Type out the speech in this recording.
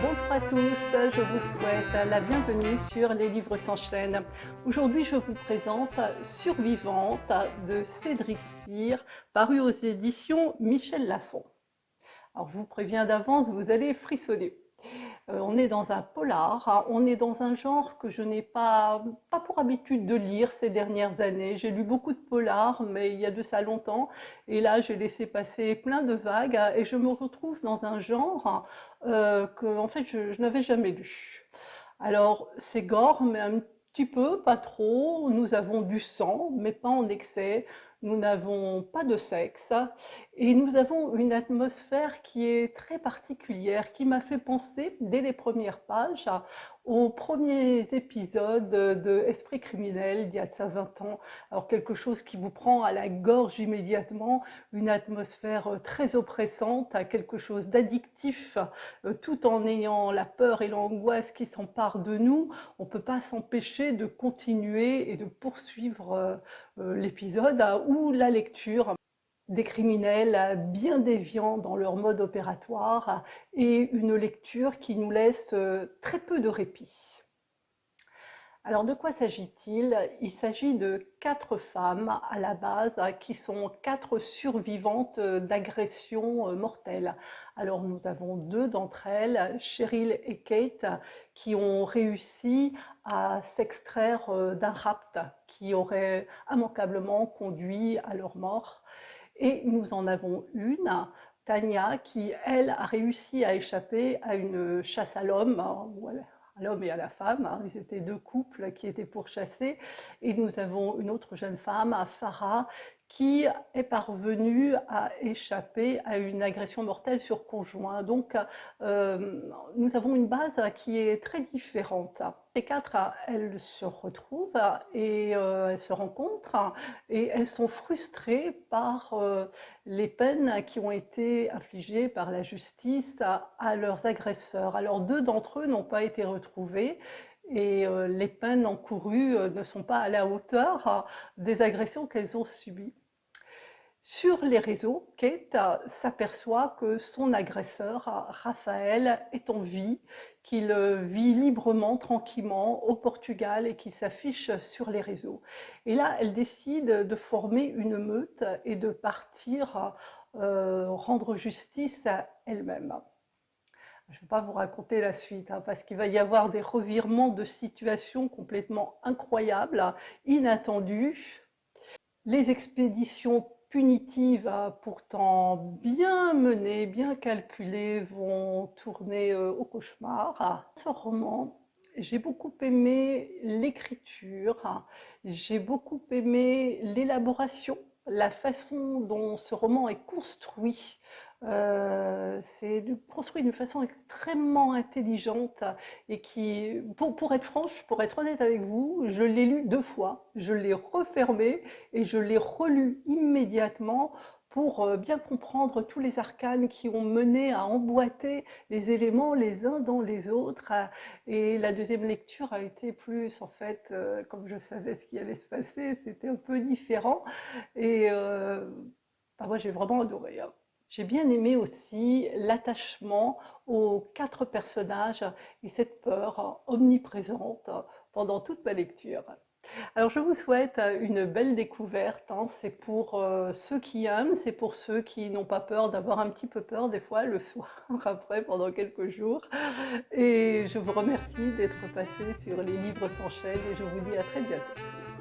Bonjour à tous, je vous souhaite la bienvenue sur Les Livres s'enchaînent. Aujourd'hui, je vous présente Survivante de Cédric Cyr, paru aux éditions Michel Lafon. Alors, je vous préviens d'avance, vous allez frissonner. On est dans un polar, hein. On est dans un genre que je n'ai pas pour habitude de lire ces dernières années. J'ai lu beaucoup de polars, mais il y a de ça longtemps. Et là, j'ai laissé passer plein de vagues et je me retrouve dans un genre que, en fait, je n'avais jamais lu. Alors, c'est gore, mais un petit peu, pas trop. Nous avons du sang, mais pas en excès. Nous n'avons pas de sexe. Et nous avons une atmosphère qui est très particulière, qui m'a fait penser, dès les premières pages, aux premiers épisodes de Esprit criminel d'il y a de ça 20 ans. Alors quelque chose qui vous prend à la gorge immédiatement, une atmosphère très oppressante, quelque chose d'addictif, tout en ayant la peur et l'angoisse qui s'emparent de nous. On ne peut pas s'empêcher de continuer et de poursuivre l'épisode ou la lecture des criminels bien déviants dans leur mode opératoire et une lecture qui nous laisse très peu de répit. Alors de quoi s'agit-il? Il s'agit de 4 femmes à la base qui sont 4 survivantes d'agressions mortelles. Alors nous avons 2 d'entre elles, Cheryl et Kate, qui ont réussi à s'extraire d'un rapt qui aurait immanquablement conduit à leur mort. Et nous en avons une, Tania, qui, elle, a réussi à échapper à une chasse à l'homme, à l'homme et à la femme. Ils étaient 2 couples qui étaient pourchassés. Et nous avons une autre jeune femme, Farah, qui est parvenue à échapper à une agression mortelle sur conjoint. Donc, nous avons une base qui est très différente. Les 4, elles se retrouvent et elles se rencontrent et elles sont frustrées par les peines qui ont été infligées par la justice à leurs agresseurs. Alors 2 d'entre eux n'ont pas été retrouvés et les peines encourues ne sont pas à la hauteur des agressions qu'elles ont subies. Sur les réseaux, Kate s'aperçoit que son agresseur, Raphaël, est en vie, qu'il vit librement, tranquillement au Portugal et qu'il s'affiche sur les réseaux. Et là, elle décide de former une meute et de partir rendre justice à elle-même. Je ne vais pas vous raconter la suite, parce qu'il va y avoir des revirements de situation complètement incroyables, inattendus. Les expéditions punitives, pourtant bien menées, bien calculées, vont tourner au cauchemar. Ce roman, j'ai beaucoup aimé l'écriture, j'ai beaucoup aimé l'élaboration, la façon dont ce roman est construit. C'est construit d'une façon extrêmement intelligente et qui, pour être franche, pour être honnête avec vous, je l'ai lu 2 fois, je l'ai refermé et je l'ai relu immédiatement pour bien comprendre tous les arcanes qui ont mené à emboîter les éléments les uns dans les autres. Et la deuxième lecture a été plus, en fait, comme je savais ce qui allait se passer, c'était un peu différent. Et moi, j'ai vraiment adoré, hein. J'ai bien aimé aussi l'attachement aux 4 personnages et cette peur omniprésente pendant toute ma lecture. Alors je vous souhaite une belle découverte, hein. C'est pour ceux qui aiment, c'est pour ceux qui n'ont pas peur d'avoir un petit peu peur des fois le soir après pendant quelques jours. Et je vous remercie d'être passé sur Les Livres s'enchaînent et je vous dis à très bientôt.